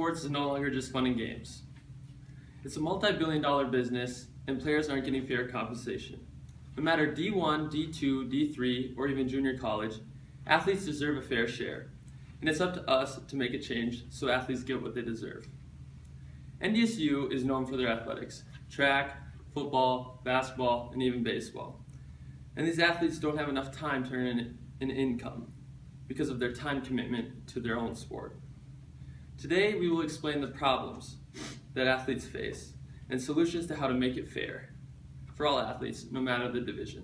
sports is no longer just fun and games. It's a multi-billion-dollar business, and players aren't getting fair compensation. No matter D1, D2, D3, or even junior college, athletes deserve a fair share, and it's up to us to make a change so athletes get what they deserve. NDSU is known for their athletics: track, football, basketball, and even baseball. And these athletes don't have enough time to earn an income because of their time commitment to their own sport. Today, we will explain the problems that athletes face and solutions to how to make it fair for all athletes, no matter the division.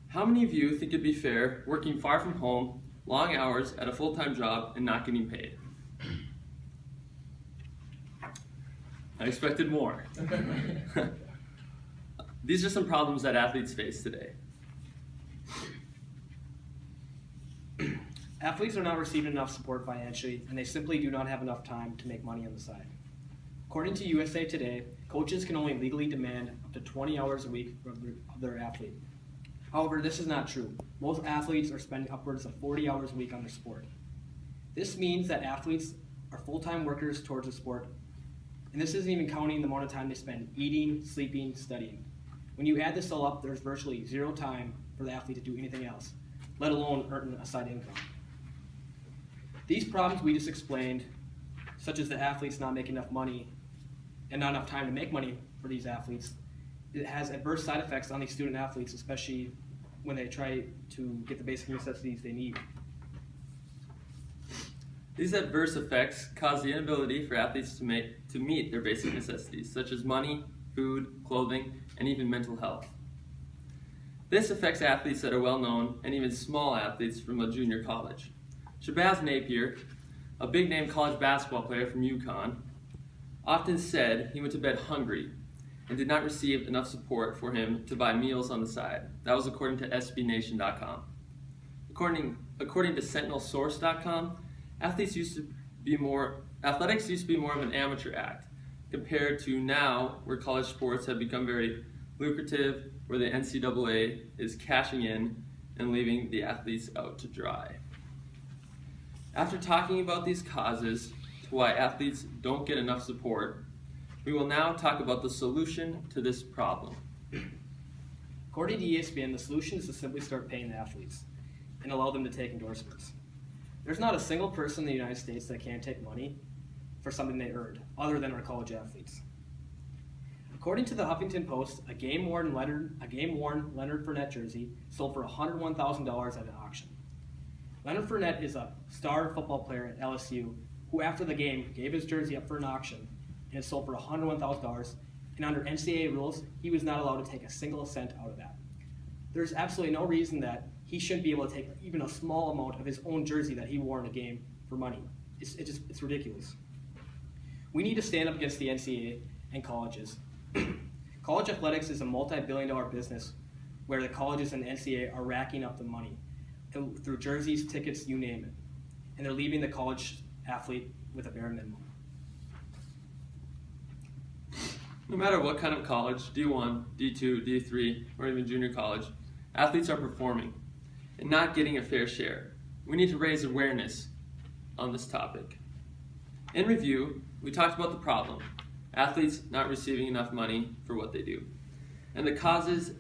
How many of you think it'd be fair working far from home, long hours at a full-time job, and not getting paid? I expected more. These are some problems that athletes face today. Athletes are not receiving enough support financially, and they simply do not have enough time to make money on the side. According to USA Today, coaches can only legally demand up to 20 hours a week of their athlete. However, this is not true. Most athletes are spending upwards of 40 hours a week on their sport. This means that athletes are full-time workers towards the sport, and this isn't even counting the amount of time they spend eating, sleeping, studying. When you add this all up, there's virtually zero time for the athlete to do anything else, let alone earn a side income. These problems we just explained, such as the athletes not making enough money and not enough time to make money for these athletes, it has adverse side effects on these student athletes, especially when they try to get the basic necessities they need. These adverse effects cause the inability for athletes to meet their basic necessities, such as money, food, clothing, and even mental health. This affects athletes that are well-known and even small athletes from a junior college. Shabazz Napier, a big-name college basketball player from UConn, often said he went to bed hungry and did not receive enough support for him to buy meals on the side. That was according to SBNation.com. According to SentinelSource.com, athletics used to be more of an amateur act compared to now, where college sports have become very lucrative, where the NCAA is cashing in and leaving the athletes out to dry. After talking about these causes to why athletes don't get enough support, we will now talk about the solution to this problem. According to ESPN, the solution is to simply start paying the athletes and allow them to take endorsements. There's not a single person in the United States that can't take money for something they earned, other than our college athletes. According to the Huffington Post, a game-worn Leonard Fournette jersey sold for $101,000 at an auction. Leonard Fournette is a star football player at LSU who, after the game, gave his jersey up for an auction, and it sold for $101,000, and under NCAA rules, he was not allowed to take a single cent out of that. There's absolutely no reason that he shouldn't be able to take even a small amount of his own jersey that he wore in a game for money. It's ridiculous. We need to stand up against the NCAA and colleges. College athletics is a multi-billion-dollar business where the colleges and the NCAA are racking up the money through jerseys, tickets, you name it. And they're leaving the college athlete with a bare minimum. No matter what kind of college, D1, D2, D3, or even junior college, athletes are performing and not getting a fair share. We need to raise awareness on this topic. In review, we talked about the problem: athletes not receiving enough money for what they do, and the cause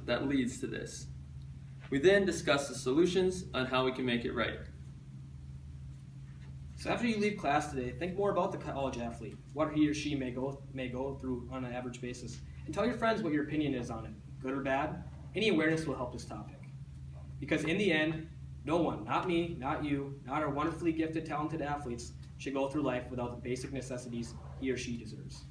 that leads to this. We then discussed the solutions on how we can make it right. So after you leave class today, think more about the college athlete, what he or she may go through on an average basis, and tell your friends what your opinion is on it, good or bad. Any awareness will help this topic. Because in the end, no one, not me, not you, not our wonderfully gifted, talented athletes, should go through life without the basic necessities he or she deserves.